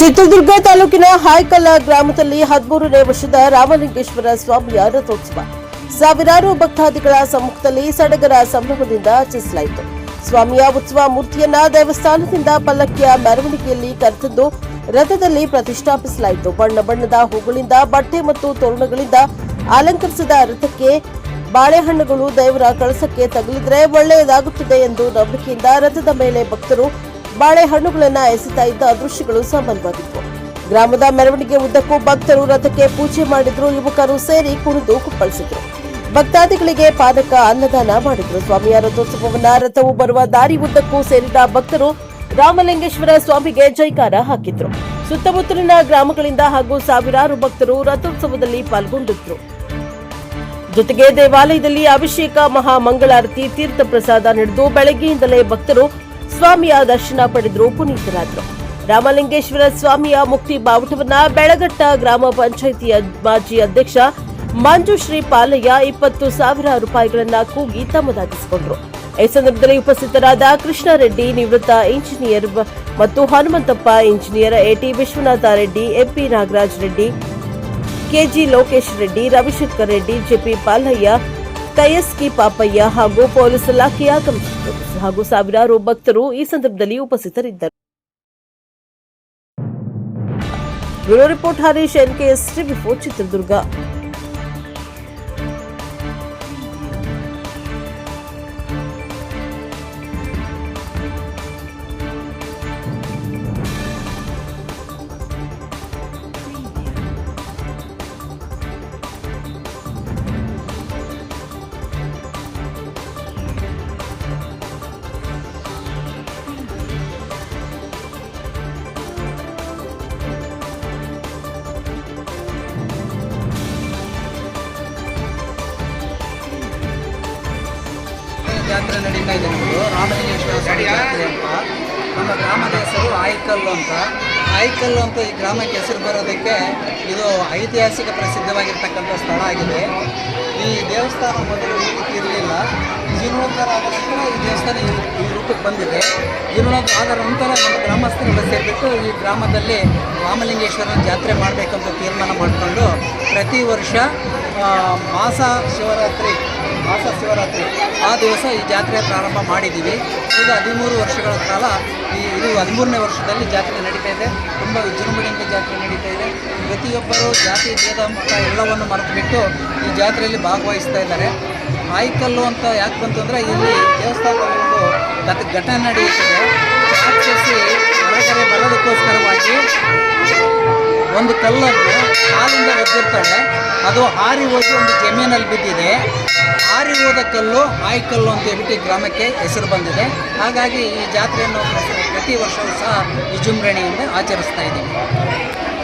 ಚಿತ್ರದುರ್ಗ ತಾಲೂಕಿನ ಹಾಯ್ಕಲ್ ಗ್ರಾಮದಲ್ಲಿ 13ನೇ ವರ್ಷದ ರಾಮಲಿಂಗೇಶ್ವರ ಸ್ವಾಮಿಯ ರಥೋತ್ಸವ ಸಾವಿರಾರು ಭಕ್ತಾದಿಗಳ ಸಮ್ಮುಖದಲ್ಲಿ ಸಡಗರ ಸಂಭ್ರಮದಿಂದ ಆಚರಿಸಲಾಯಿತು. ಸ್ವಾಮಿಯ ಉತ್ಸವ ಮೂರ್ತಿಯನ್ನ ದೇವಸ್ಥಾನದಿಂದ ಪಲ್ಲಕ್ಕಿಯ ಮೆರವಣಿಗೆಯಲ್ಲಿ ಕರೆತಂದು ರಥದಲ್ಲಿ ಪ್ರತಿಷ್ಠಾಪಿಸಲಾಯಿತು. ಬಣ್ಣ ಬಣ್ಣದ ಹೂಗಳಿಂದ ಬಟ್ಟೆ ಮತ್ತು ತೋರಣಗಳಿಂದ ಅಲಂಕರಿಸಿದ ರಥಕ್ಕೆ ಬಾಳೆಹಣ್ಣುಗಳು ದೇವರ ಕಳಸಕ್ಕೆ ತಗುಲಿದರೆ ಒಳ್ಳೆಯದಾಗುತ್ತದೆ ಎಂದು ನಂಬಿಕೆಯಿಂದ ರಥದ ಮೇಲೆ ಭಕ್ತರು ಬಾಳೆಹಣ್ಣುಗಳನ್ನು ಎಸೆತಾ ಇದ್ದ ದೃಶ್ಯಗಳು ಸಾಮಾನ್ಯವಾಗಿತ್ತು. ಗ್ರಾಮದ ಮೆರವಣಿಗೆ ಉದ್ದಕ್ಕೂ ಭಕ್ತರು ರಥಕ್ಕೆ ಪೂಜೆ ಮಾಡಿದ್ರು. ಯುವಕರು ಸೇರಿ ಕುಣಿದು ಕುಪ್ಪಳಿಸಿದ್ರು. ಭಕ್ತಾದಿಗಳಿಗೆ ಪಾನಕ ಅನ್ನದಾನ ಮಾಡಿದ್ರು. ಸ್ವಾಮಿಯ ರಥೋತ್ಸವವನ್ನ ರಥವು ಬರುವ ದಾರಿ ಉದ್ದಕ್ಕೂ ಸೇರಿದ ಭಕ್ತರು ರಾಮಲಿಂಗೇಶ್ವರ ಸ್ವಾಮಿಗೆ ಜೈಕಾರ ಹಾಕಿದ್ರು. ಸುತ್ತಮುತ್ತಲಿನ ಗ್ರಾಮಗಳಿಂದ ಹಾಗೂ ಸಾವಿರಾರು ಭಕ್ತರು ರಥೋತ್ಸವದಲ್ಲಿ ಪಾಲ್ಗೊಂಡಿದ್ರು. ಜೊತೆಗೆ ದೇವಾಲಯದಲ್ಲಿ ಅಭಿಷೇಕ, ಮಹಾಮಂಗಳಾರತಿ, ತೀರ್ಥ ಪ್ರಸಾದ ನಡೆದು ಬೆಳಗ್ಗೆಯಿಂದಲೇ ಭಕ್ತರು ಸ್ವಾಮಿಯ ದರ್ಶನ ಪಡೆದ್ರು, ಪುನೀತರಾದರು. ರಾಮಲಿಂಗೇಶ್ವರ ಸ್ವಾಮಿಯ ಮುಕ್ತಿ ಬಾವುಟವನ್ನ ಬೆಳಗಟ್ಟ ಗ್ರಾಮ ಪಂಚಾಯಿತಿಯ ಮಾಜಿ ಅಧ್ಯಕ್ಷ ಮಂಜುಶ್ರೀ ಪಾಲಯ್ಯ 20,000 ರೂಪಾಯಿಗಳನ್ನ ಕೂಗಿ ತಮ್ಮದಾಗಿಸಿಕೊಂಡರು. ಈ ಸಂದರ್ಭದಲ್ಲಿ ಉಪಸ್ಥಿತರಾದ ಕೃಷ್ಣಾರೆಡ್ಡಿ, ನಿವೃತ್ತ ಇಂಜಿನಿಯರ್ ಮತ್ತು Hanumanthappa engineer, AT Vishwanatha Reddy, MP Nagaraj Reddy, KG Lokesh Reddy, Ravishankar Reddy, JP Palayya, ಕೈಎಸ್ಕಿ ಪಾಪಯ್ಯ ಹಾಗೂ ಪೊಲೀಸ್ ಇಲಾಖೆಯ ಕಮಿಷನರ್ ಹಾಗೂ ಸಾವಿರಾರು ಭಕ್ತರು ಈ ಸಂದರ್ಭದಲ್ಲಿ ಉಪಸ್ಥಿತರಿದ್ದರು. Bureau report Harish, NKS TV 4 Chitradurga. ಜಾತ್ರೆ ನಡೀತಾ ಇದೆ. ನಮ್ಮದು ರಾಮಲಿಂಗೇಶ್ವರ ಸ್ವಾಮಿ ಜಾತ್ರೆ ಅಂತ. ನಮ್ಮ ಗ್ರಾಮದ ಹೆಸರು ಆಯ್ಕಲ್ಲು ಅಂತ ಈ ಗ್ರಾಮಕ್ಕೆ ಹೆಸರು ಬರೋದಕ್ಕೆ ಇದು ಐತಿಹಾಸಿಕ ಪ್ರಸಿದ್ಧವಾಗಿರ್ತಕ್ಕಂಥ ಸ್ಥಳ ಆಗಿದೆ. ಈ ದೇವಸ್ಥಾನ ಮೊದಲು ಈ ರೀತಿ ಇರಲಿಲ್ಲ. ಜೀರ್ಣೋದ್ಧಾರ ಆದ ನಂತರ ಈ ದೇವಸ್ಥಾನ ಈ ರೂಪಕ್ಕೆ ಬಂದಿದೆ. ಜೀರ್ಣೋದ್ಧಾರ ಆದ ನಂತರ ನಮ್ಮ ಗ್ರಾಮಸ್ಥರೆಲ್ಲ ಸೇರಿಬಿಟ್ಟು ಈ ಗ್ರಾಮದಲ್ಲಿ ರಾಮಲಿಂಗೇಶ್ವರನ ಜಾತ್ರೆ ಮಾಡಬೇಕಂತ ತೀರ್ಮಾನ ಮಾಡಿಕೊಂಡು ಪ್ರತಿ ವರ್ಷ ಮಾಸ ಶಿವರಾತ್ರಿ ಆ ದಿವಸ ಈ ಜಾತ್ರೆ ಪ್ರಾರಂಭ ಮಾಡಿದ್ದೀವಿ. ಈಗ 13 ವರ್ಷಗಳ ಕಾಲ ಇದು 13ನೇ ವರ್ಷದಲ್ಲಿ ಜಾತ್ರೆ ನಡೀತಾ ಇದೆ. ತುಂಬ ವಿಜೃಂಭಣೆಯಿಂದ ಜಾತ್ರೆ ನಡೀತಾ ಇದೆ. ಪ್ರತಿಯೊಬ್ಬರು ಜಾತಿ ಭೇದ ಮತ ಎಲ್ಲವನ್ನು ಮರೆತುಬಿಟ್ಟು ಈ ಜಾತ್ರೆಯಲ್ಲಿ ಭಾಗವಹಿಸ್ತಾ ಇದ್ದಾರೆ. ಆಯ್ಕಲ್ಲು ಅಂತ ಯಾಕೆ ಬಂತು ಅಂದರೆ ಇಲ್ಲಿ ದೇವಸ್ಥಾನದಲ್ಲಿ ಒಂದು ಘಟನೆ ನಡೆಯುತ್ತದೆ. ರಾಕ್ಷಸಿ ಹೊರಗಡೆ ಬರೋದಕ್ಕೋಸ್ಕರವಾಗಿ ಒಂದು ಕಲ್ಲನ್ನು ಕಾಲಿಂದ ಒದ್ದಿರ್ತಾಳೆ. ಅದು ಹಾರಿ ಹೋಗಿ ಒಂದು ಜಮೀನಲ್ಲಿ ಬಿದ್ದಿದೆ. ಹಾರಿ ಹೋದ ಕಲ್ಲು ಆಯ್ಕಲ್ಲು ಅಂತ ಹೇಳ್ಬಿಟ್ಟು ಗ್ರಾಮಕ್ಕೆ ಹೆಸರು ಬಂದಿದೆ. ಹಾಗಾಗಿ ಈ ಜಾತ್ರೆಯನ್ನು ಪ್ರತಿ ವರ್ಷವೂ ಸಹ ವಿಜೃಂಭಣೆಯಿಂದ ಆಚರಿಸ್ತಾ ಇದ್ದೀವಿ.